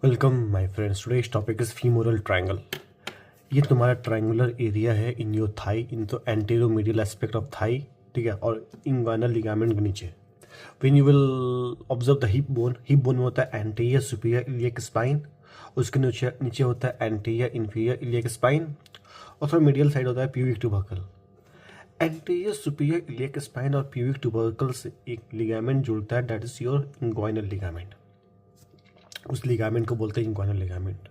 Welcome my friends, today's topic is femoral triangle. ये तुम्हारा triangular area है in your thigh, in the antero medial aspect of thigh, ठीक है, और inguinal ligament के नीचे। When you will observe the hip bone में होता है एंटीरियर सुपीरियर इलियक स्पाइन, उसके नीचे नीचे होता है एंटीरियर इंफीरियर इलियक स्पाइन, और थोड़ा मीडियल साइड होता है pubic tubercle. Anterior superior iliac spine और प्यूबिक ट्यूबरकल से एक लिगामेंट जुड़ता है, that is your inguinal ligament. उस लिगामेंट को बोलते हैं इंग्वाइनल लिगामेंट।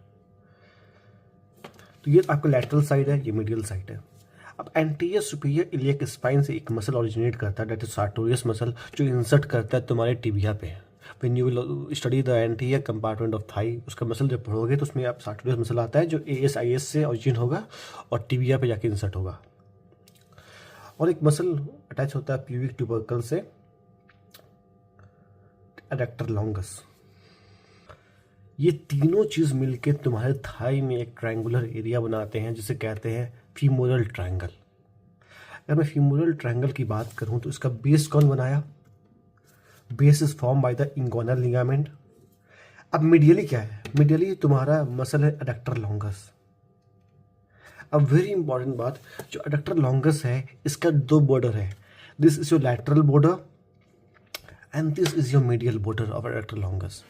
तो ये आपका लैटरल साइड है, ये मीडियल साइड है। अब एंटीरियर सुपीरियर इलियक स्पाइन से एक मसल ओरिजिनेट करता है, दैट इज सार्टोरियस मसल, जो इंसर्ट करता है तुम्हारे टिबिया पे। When you will study the anterior compartment of thigh, उसका मसल जब पढ़ोगे तो उसमें आप सार्टोरियस मसल आता है जो ASIS से ओरिजिन होगा और टिबिया पे जाके इंसर्ट होगा। और एक मसल अटैच होता है प्यूबिक ट्यूबरकल से, एडक्टर लॉन्गस। ये तीनों चीज मिलके तुम्हारे थाई में एक ट्रायंगुलर एरिया बनाते हैं जिसे कहते हैं फीमोरल ट्रायंगल। अगर मैं फीमोरल ट्रायंगल की बात करूं तो इसका बेस कौन बनाया? Base is form by the inguinal ligament. अब मीडियली क्या है? मीडियली तुम्हारा मसल है एडक्टर लॉन्गस। अब वेरी इंपॉर्टेंट बात, जो एडक्टर लॉन्गस है इसका दो बॉर्डर है, this is your lateral border and this is your medial border of adductor longus.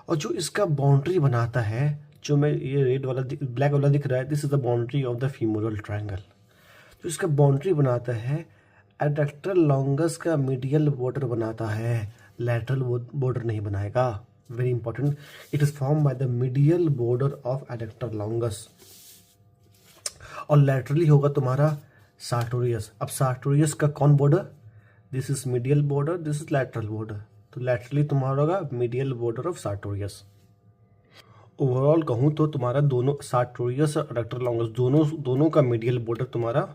और जो इसका बाउंड्री बनाता है, जो मैं ये रेड वाला ब्लैक वाला दिख रहा है, this is the boundary of the femoral triangle. जो इसका बाउंड्री बनाता है, एडक्टर लॉन्गस का मीडियल बॉर्डर बनाता है, लैटरल बॉर्डर नहीं बनाएगा। Very important, it is form by the medial border of adductor longus. और लैटरली होगा तुम्हारा सार्टोरियस। अब सार्टोरियस का कौन border? This is medial border, this is lateral border. तो लैटरली तुम्हारा होगा medial border of sartorius. Overall कहूं तो तुम्हारा दोनों सार्टोरियस और एडक्टर लॉन्गस दोनों का मीडियल बॉर्डर तुम्हारा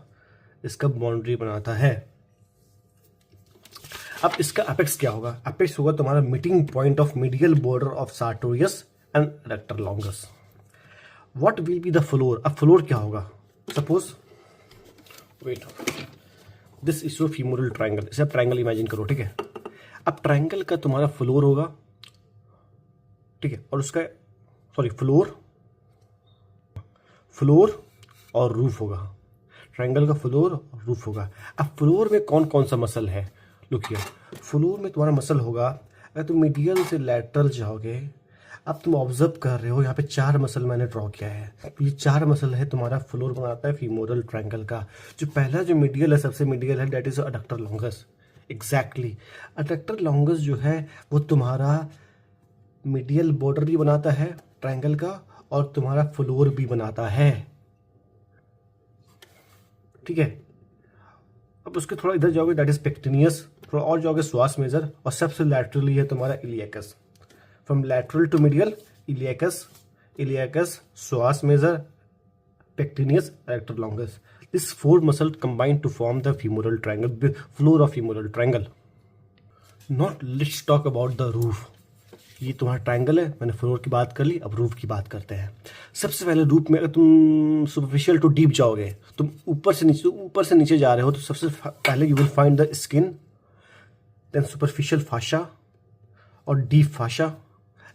इसका बाउंड्री बनाता है। अब इसका एपेक्स क्या होगा? एपेक्स होगा तुम्हारा meeting point of medial border of sartorius and adductor longus. What will be the floor? अब फ्लोर क्या होगा? Suppose wait, this is your femoral triangle. इसे ट्रायंगल इमेजिन करो, ठीक है। अब ट्रायंगल का तुम्हारा फ्लोर होगा, ठीक है, और उसका फ्लोर और रूफ होगा। ट्रायंगल का फ्लोर और रूफ होगा। अब फ्लोर में कौन कौन सा मसल है? लुक हियर, फ्लोर में तुम्हारा मसल होगा, अगर तुम मीडियल से लैटरल जाओगे, अब तुम ऑब्जर्व कर रहे हो यहाँ पे 4 मसल मैंने ड्रॉ किया है। ये 4 मसल है तुम्हारा फ्लोर बनाता है फीमोरल ट्रायंगल का। जो पहला जो मीडियल है, सबसे मीडियल है, that is adductor longus. Exactly, adductor longus जो है वो तुम्हारा मीडियल बॉर्डर भी बनाता है ट्रायंगल का और तुम्हारा फ्लोर भी बनाता है, ठीक है। अब उसके थोड़ा इधर जाओगे, दैट इज पेक्टिनियस, थोड़ा और जाओगे श्वास मेजर, और सबसे लैटरली है तुम्हारा iliacus. From lateral to medial, iliacus, psoas major, pectineus, adductor longus. These 4 muscles combine to form the femoral triangle, the floor of femoral triangle. Now let's talk about the roof. ये तुम्हारा triangle है, मैंने floor की बात कर ली, अब roof की बात करते हैं। सबसे पहले रूफ में अगर तुम सुपरफिशियल टू डीप जाओगे, तुम ऊपर से नीचे जा रहे हो, तो सबसे पहले you will find the skin, then superficial fascia और डीप फाशा।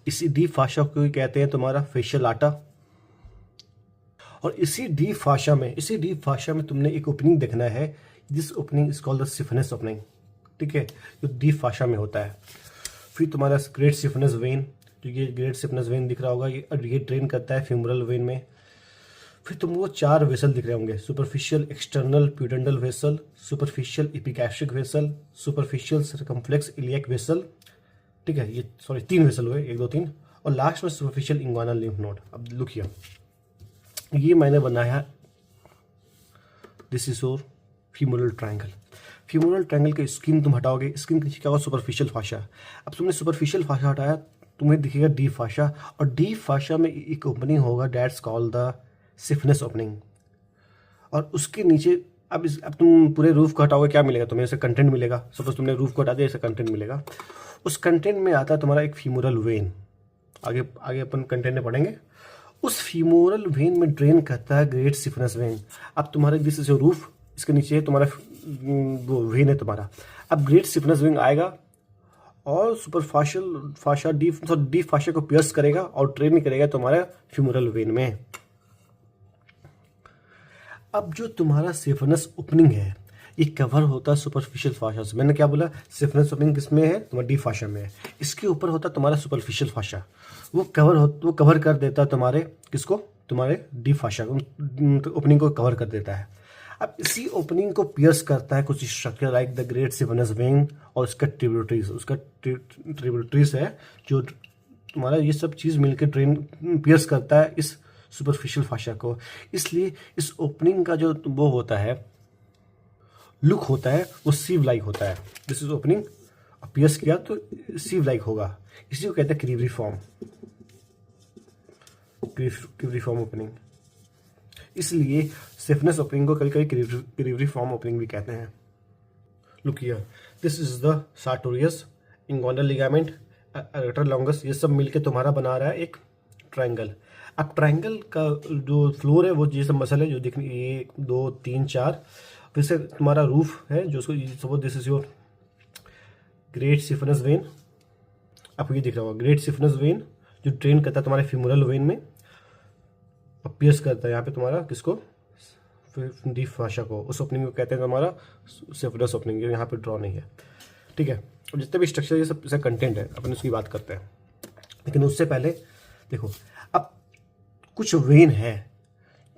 इसी डीप फाशा को कहते हैं तुम्हारा फेशियल आटा। और इसी डीप फाशा में तुमने एक ओपनिंग देखना है, this opening is called the saphenous opening, ठीक है, जो डीप फाशा में होता है। फिर तुम्हारा ग्रेट सिफनेस वेन, जो ये ग्रेट सिफनेस वेन दिख रहा होगा, ये ड्रेन करता है फ्यूमरल वेन में। फिर तुमको 4 वेसल दिख रहे होंगे, superficial external pudendal vessel, superficial epigastric vessel, superficial circumflex iliac vessel, ठीक है, ये 3 वेसल हुए, 1 2 3, और लास्ट में सुपरफिशियल इंग्वाइनल लिम्फ नोड। अब लुक हियर, ये मैंने बनाया, this is your femoral triangle. Femoral triangle के स्किन तुम हटाओगे, स्किन के नीचे क्या होगा? सुपरफिशियल फाशा। अब तुमने सुपरफिशियल फाशा हटाया, तुम्हें दिखेगा डीप फाशा, और डीप फाशा में एक ओपनिंग होगा, that's called the saphenous opening. और उसके नीचे अब तुम पूरे रूफ को हटाओगे, क्या मिलेगा तुम्हें? ऐसे कंटेंट मिलेगा। सपोज तुमने रूफ को हटा दिया, ऐसे कंटेंट मिलेगा। उस कंटेंट में आता है तुम्हारा एक फीमोरल वेन। आगे अपन कंटेंट में पढ़ेंगे। उस फीमोरल वेन में ड्रेन करता है ग्रेट सिफनेस वेन। अब तुम्हारे दिस इज योर रूफ, इसके नीचे तुम्हारा वो वेन है तुम्हारा। अब ग्रेट सिफनेस वेन आएगा और सुपरफिशियल फाशा डीप फाशा को पियर्स करेगा और ड्रेन करेगा तुम्हारे फ्यूमरल वेन में। अब जो तुम्हारा सिफिनस ओपनिंग है ये कवर होता है सुपरफिशियल फाशा से। मैंने क्या बोला, सिफिनस ओपनिंग किसमें है, तुम्हारा डीप फाशा में है। इसके ऊपर होता है तुम्हारा सुपरफिशियल फाशा, वो कवर कर देता है तुम्हारे किसको, तुम्हारे डीप फाशा ओपनिंग को कवर कर देता है। अब इसी ओपनिंग को पियर्स करता है कुछ structure like the great सिफिनस when और उसका ट्रिब्यूटरीज है जो तुम्हारा ये सब चीज़ मिलकर ड्रेन पियर्स करता है इस सुपरफिशियल फाशा को। इसलिए इस ओपनिंग का जो वो होता है लुक होता है वो सीव लाइक होता है। दिस इज ओपनिंग पियर्स किया तो सीव लाइक होगा, इसी को कहते हैं क्रीवरी फॉर्म ओपनिंग। इसलिए सिफिनस ओपनिंग को कभी कभी क्रीवरी फॉर्म ओपनिंग भी कहते हैं। Look here, this is the sartorius, inguinal ligament, erector longus, ये सब मिलके तुम्हारा बना रहा है एक ट्रायंगल। अब ट्रायंगल का जो फ्लोर है वो ये सब मसल है जो दिखने 1 2 3 4, फिर से तुम्हारा रूफ है जो उसको suppose this is your great सिफिनस when. आपको ये दिख रहा होगा ग्रेट सिफिनस वेन जो ड्रेन करता है तुम्हारे फ्यूमरल वेन में और पियर्स करता है यहाँ पे तुम्हारा किसको, डीप फाशा को। उस ओपनिंग को कहते हैं तुम्हारा सिफिनस ओपनिंग, जो यहाँ पे ड्रॉ नहीं है, ठीक है। और जितने भी स्ट्रक्चर ये सब इसका कंटेंट है अपन उसकी बात करते हैं, लेकिन उससे पहले देखो अब कुछ वेन है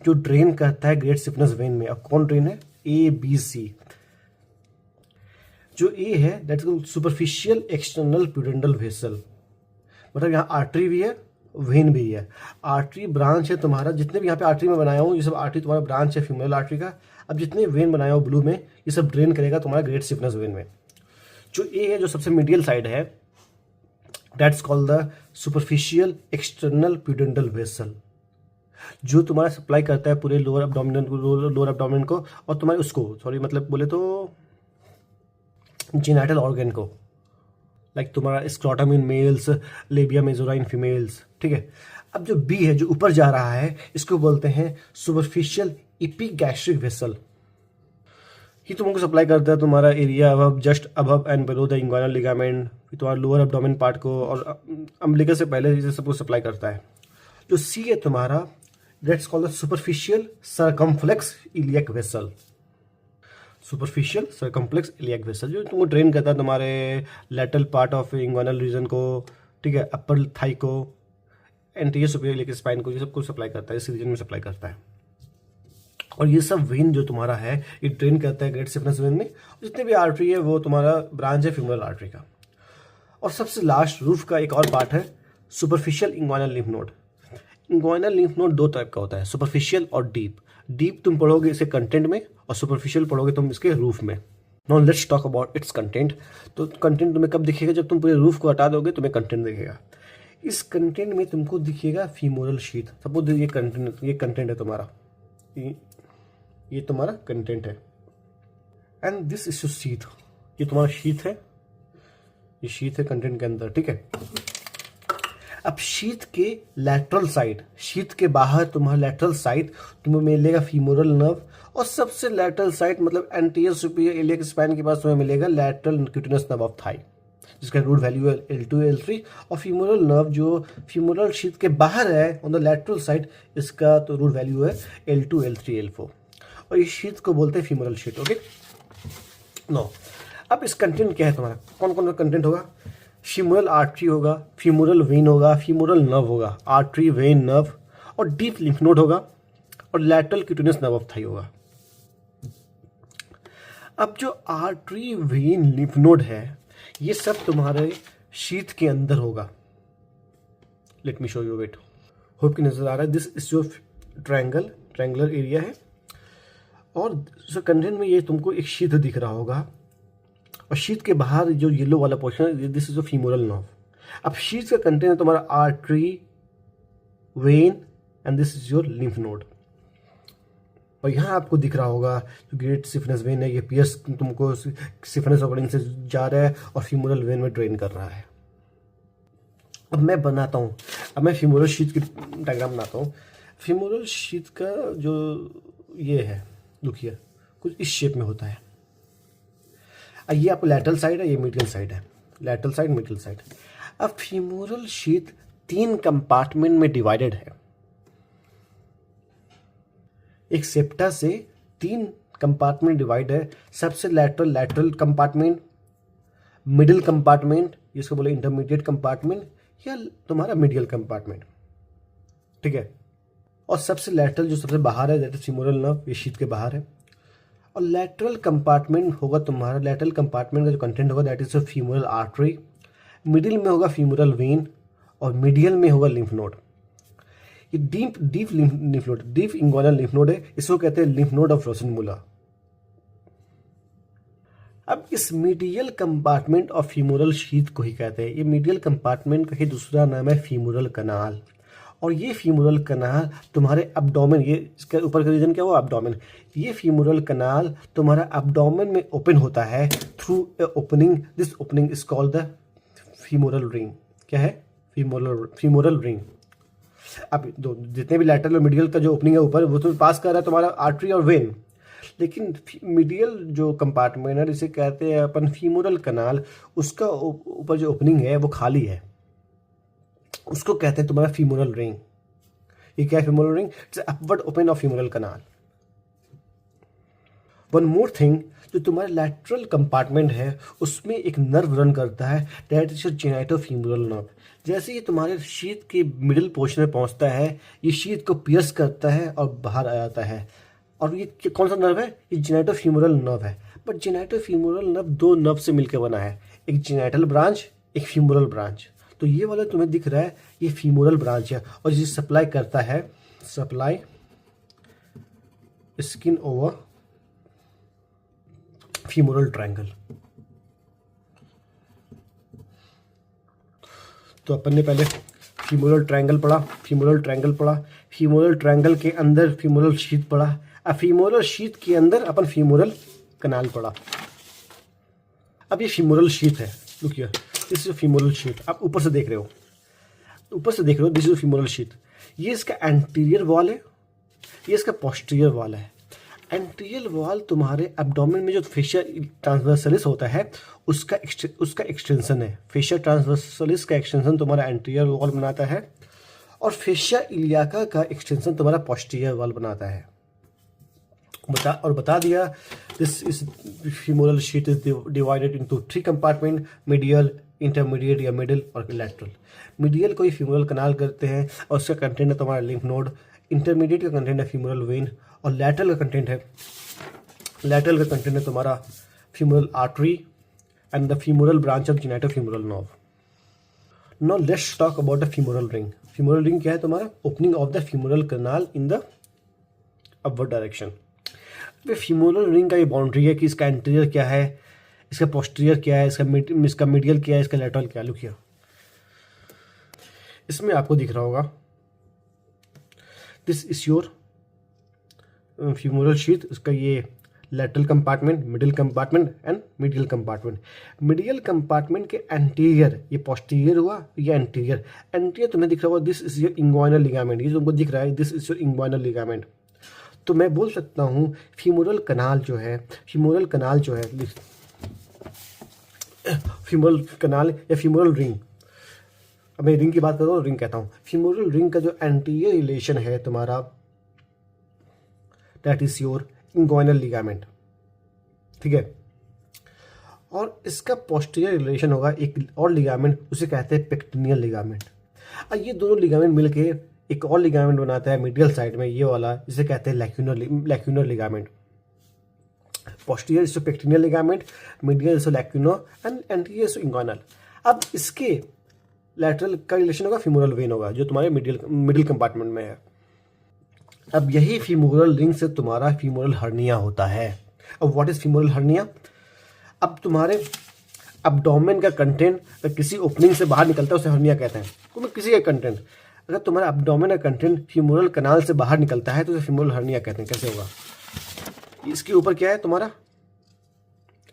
जो ड्रेन करता है ग्रेट सिफिनस वेन में। अब कौन ड्रेन है, ए बी सी। जो ए है that is superficial external प्यूडेंटल vessel, मतलब यहाँ आर्टरी भी है वेन भी है। आर्टरी ब्रांच है तुम्हारा, जितने भी यहाँ पे आर्टरी में बनाया हूँ ये सब आर्टरी तुम्हारा ब्रांच है फ्यूमरल आर्टरी का। अब जितने वेन बनाया हो ब्लू में ये सब ड्रेन करेगा तुम्हारा ग्रेट सिफिनस वेन में। जो ए है जो सबसे मीडियल साइड है that's called the superficial external प्यूडेंटल vessel, जो तुम्हारा सप्लाई करता है पूरे लोअर एब्डोमेन को और तुम्हारे उसको मतलब बोले तो जेनिटल ऑर्गन को, लाइक तुम्हारा scrotum in males, labia majora in females, ठीक है। अब जो बी है जो ऊपर जा रहा है इसको बोलते हैं सुपरफिशियल इपिगैस्ट्रिक वेसल। ये तुमको सप्लाई करता है तुम्हारा area above, just above and below the inguinal ligament, तुम्हारा लोअर एब्डोमेन पार्ट को और अम्बिलिकस से पहले ये सब कुछ सप्लाई करता है। जो सी है तुम्हारा that's called the superficial circumflex iliac vessel. Superficial circumflex iliac vessel जो तुमको ड्रेन करता है तुम्हारे lateral part of inguinal region को, ठीक है, अपर थाई को, एंटीरियर सुपीरियर इलियक स्पाइन को, ये सब कुछ सप्लाई करता है, इस रीजन में सप्लाई करता है। और ये सब वेन जो तुम्हारा है ये ड्रेन करता है ग्रेट सिफिनस वेन में। जितने भी आर्टरी है वो तुम्हारा ब्रांच है फ्यूमरल आर्टरी का। और सबसे लास्ट रूफ का एक और पार्ट है superficial inguinal lymph node. Inguinal lymph node दो टाइप का होता है, सुपरफिशियल और डीप। डीप तुम पढ़ोगे इसे कंटेंट में और सुपरफिशियल पढ़ोगे तुम इसके रूफ में। Now let's talk about it's content. तो कंटेंट तुम्हें कब दिखेगा, जब तुम पूरे रूफ को हटा दोगे तुम्हें कंटेंट दिखेगा। इस कंटेंट में तुमको दिखेगा फीमोरल शीथ। सपोज ये कंटेंट है तुम्हारा, ये तुम्हारा कंटेंट है and this is your sheath. ये तुम्हारा शीथ है, ये शीथ है कंटेंट के अंदर, ठीक है। अब शीथ के लैटरल साइड, शीथ के बाहर तुम्हारा लैटरल साइड तुम्हें मिलेगा फीमोरल नर्व, और सबसे लैटरल साइड मतलब एंटीरियर सुपीरियर इलियक स्पाइन के पास तुम्हें मिलेगा लैटरल क्यूटेनस नर्व ऑफ थाई, जिसका रूट वैल्यू है L2 L3। और फीमोरल नर्व जो फीमोरल शीथ के बाहर है ऑन द लैटरल साइड, इसका तो रूट वैल्यू है L2 L3 L4। और इस शीथ को बोलते हैं फीमोरल शीथ, ओके। नो, अब इस कंटेंट क्या है तुम्हारा, कौन कौन सा कंटेंट होगा, फीमोरल आर्टरी होगा, फीमोरल वेन होगा, फीमोरल नर्व होगा, आर्टरी वेन नर्व, और डीप लिम्फ नोड होगा, और लैटरल क्यूटेनस नर्व ऑफ थाई होगा। अब जो आर्टरी वेन लिम्फ नोड है ये सब तुम्हारे शीथ के अंदर होगा। Let me show you, wait, hope की नजर आ रहा है। This is your triangular area है, और कंटेंट में ये तुमको एक शीथ दिख रहा होगा, और शीथ के बाहर जो येलो वाला पोर्शन है this is your femoral nerve. अब शीथ का कंटेंट है तुम्हारा artery, when and this is your lymph node. और यहाँ आपको दिख रहा होगा जो ग्रेट सिफिनस वेन है, ये पियर्स तुमको सिफिनस ओपनिंग से जा रहा है और फीमोरल वेन में ड्रेन कर रहा है। अब मैं बनाता हूँ, अब मैं फीमोरल शीथ की डायग्राम बनाता हूँ। फीमोरल शीथ का जो ये है लुक हियर, कुछ इस शेप में होता है। ये आपको लैटरल साइड है, ये मीडियल साइड है। Lateral side, medial side. अब फीमोरल शीथ 3 कंपार्टमेंट में डिवाइडेड है। एक सेप्टा से 3 कंपार्टमेंट डिवाइड है। सबसे लैटरल कंपार्टमेंट, मिडिल कंपार्टमेंट, इसको बोले इंटरमीडिएट कंपार्टमेंट या तुम्हारा मीडियल कंपार्टमेंट, ठीक है। और सबसे लैटरल जो सबसे बाहर है, दैट इज फीमोरल नर्व, ये शीथ के बाहर है। और लैटरल कंपार्टमेंट होगा तुम्हारा, लैटरल कंपार्टमेंट का जो कंटेंट होगा that is femoral artery, middle में होगा फीमोरल वेन और मीडियल में होगा लिम्फ नोड। ये deep lymph node, deep inguinal lymph node है, इसको कहते हैं लिम्फ नोड ऑफ रोसेनमुलर। अब इस medial compartment of femoral sheath को ही कहते हैं, ये मीडियल कंपार्टमेंट का ही दूसरा नाम है फीमोरल कनाल। और ये फीमोरल कनाल तुम्हारे अब्डोमेन, ये इसका ऊपर का रीजन क्या हुआ, अब्डोमेन। ये फीमोरल कनाल तुम्हारा अब्डोमेन में ओपन होता है through a opening, this opening is called the femoral ring. क्या है, फीमोरल रिंग। अब जितने भी लैटरल और मीडियल का जो ओपनिंग है ऊपर, वो तो पास कर रहा है तुम्हारा आर्टरी और वेन, लेकिन मीडियल जो कंपार्टमेंट है जिसे कहते हैं अपन फीमोरल कनाल, उसका ऊपर जो ओपनिंग है वो खाली है, उसको कहते हैं तुम्हारा फीमोरल रिंग। ये क्या है femoral ring? It's upward open of femoral canal. One more thing, जो तुम्हारा लैटरल कंपार्टमेंट है उसमें एक नर्व रन करता है, दैट इज जेनाइटोफीमोरल नर्व। जैसे ये तुम्हारे शीथ के मिडिल पोर्शन में पहुंचता है, ये शीथ को पियर्स करता है और बाहर आ जाता है। और ये कौन सा नर्व है? ये जेनाइटोफीमोरल नर्व है। बट जेनाइटोफीमोरल नर्व 2 नर्व से मिलकर बना है, एक जेनाइटल ब्रांच, एक फीमोरल ब्रांच। तो ये वाला तुम्हें दिख रहा है, ये फीमोरल ब्रांच है और जिसे सप्लाई करता है, supply skin over femoral triangle. तो अपन ने पहले फीमोरल ट्रायंगल पढ़ा, फीमोरल ट्रायंगल के अंदर फीमोरल शीथ पढ़ा। अब फीमोरल शीथ के अंदर अपन फीमोरल कनाल पढ़ा। अब ये फीमोरल शीथ है, look here, this is femoral sheath. आप ऊपर से देख रहे हो, दिस इज फीमोरल शीथ। ये इसका एंटीरियर वॉल है, ये इसका पोस्टीरियर वॉल है। एंटीरियर वॉल तुम्हारे एब्डोमेन में जो फेशिया ट्रांसवर्सलिस होता है उसका एक्सटेंशन है। फेशिया ट्रांसवर्सलिस का एक्सटेंशन तुम्हारा एंटीरियर वॉल बनाता है और फेशिया इलियाका का एक्सटेंशन तुम्हारा पोस्टीरियर वॉल बनाता है। बता दिया, this is femoral sheath is divided into 3 compartment, medial, intermediate या मिडिल और लैटरल। मीडियल को ही फीमोरल कनाल करते हैं और उसका कंटेंट है तुम्हारा लिम्फ नोड। इंटरमीडिएट का कंटेंट है फीमोरल वेन और लैटरल का कंटेंट है तुम्हारा femoral artery and the femoral branch of genitofemoral nerve. Now let's talk about the femoral ring. Femoral ring क्या है? तुम्हारा opening of the femoral canal in the upward direction. Femoral ring का ये boundary है कि इसका एंटीरियर क्या है, इसका पोस्टीरियर क्या है, इसका मीडियल क्या है, इसका लैटरल क्या है। लुक हियर, इसमें आपको दिख रहा होगा, this is your femoral sheath. इसका ये lateral compartment, middle compartment and medial compartment. Medial compartment के एंटीरियर, ये पोस्टीरियर हुआ, ये एंटीरियर तुम्हें दिख रहा होगा, this is your inguinal ligament. ये तुमको दिख रहा है, this is your inguinal ligament. तो मैं बोल सकता हूँ फीमोरल कनाल जो है, फीमोरल कनाल या फीमोरल रिंग, अब मैं रिंग की बात कर रहा हूँ, रिंग कहता हूँ। फीमोरल रिंग का जो एंटीरियर रिलेशन है तुम्हारा, that is your inguinal ligament, ठीक है। और इसका पोस्टीरियर रिलेशन होगा एक और लिगामेंट, उसे कहते हैं पेक्टिनियल लिगामेंट। और ये दोनों लिगामेंट मिलके एक और लिगामेंट बनाता है मीडियल साइड में, ये वाला, जिसे कहते हैं lacunar ligament. Posterior is pectineal ligament, medial is lacunar and anterior is inguinal. अब इसके लैटरल का रिलेशन होगा फीमोरल वेन होगा, जो तुम्हारे मिडिल कंपार्टमेंट में है। अब यही फीमोरल रिंग से तुम्हारा फीमोरल हर्निया होता है। अब व्हाट इज फीमोरल हर्निया? अब तुम्हारे अब्डोमेन का कंटेंट किसी ओपनिंग से बाहर निकलता है, उसे हर्निया कहते हैं। कोई किसी का कंटेंट, अगर तुम्हारा अब्डोमेन का कंटेंट फीमोरल कनाल से बाहर निकलता है तो उसे फीमोरल हर्निया कहते हैं। कैसे होगा? इसके ऊपर क्या है? तुम्हारा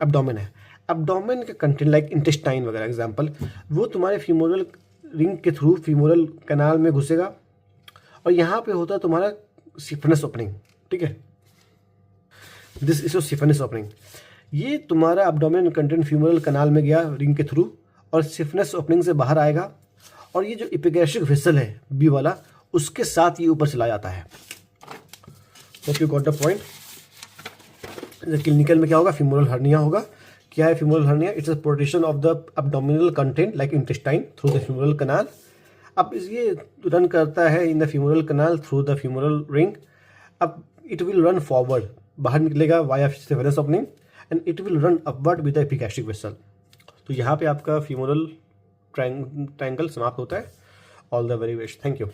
अब्डोमेन है। अब्डोमेन का कंटेंट लाइक इंटेस्टाइन वगैरह एग्जाम्पल, वो तुम्हारे फीमोरल रिंग के थ्रू फीमोरल कनाल में घुसेगा और यहाँ पे होता है तुम्हारा सिफिनस ओपनिंग, ठीक है। This is your सिफिनस opening. ये तुम्हारा अब्डोमेन कंटेंट फीमोरल कनाल में गया रिंग के थ्रू और स्टिफनेस ओपनिंग से बाहर आएगा और ये जो एपिगैस्ट्रिक वेसल है बी वाला उसके साथ ये ऊपर चला जाता है। Hope you got the point. Clinical में क्या होगा, फीमोरल हर्निया होगा। क्या है femoral hernia? It's a protection of the abdominal content like intestine through the femoral canal. अब ये रन करता है in the femoral canal through the femoral ring. अब इट विल रन फॉरवर्ड, बाहर निकलेगा via stiffness opening and it will run upward with the epigastric vessel. तो यहाँ पे आपका फीमोरल ट्रायंगल समाप्त होता है। All the very best, thank you.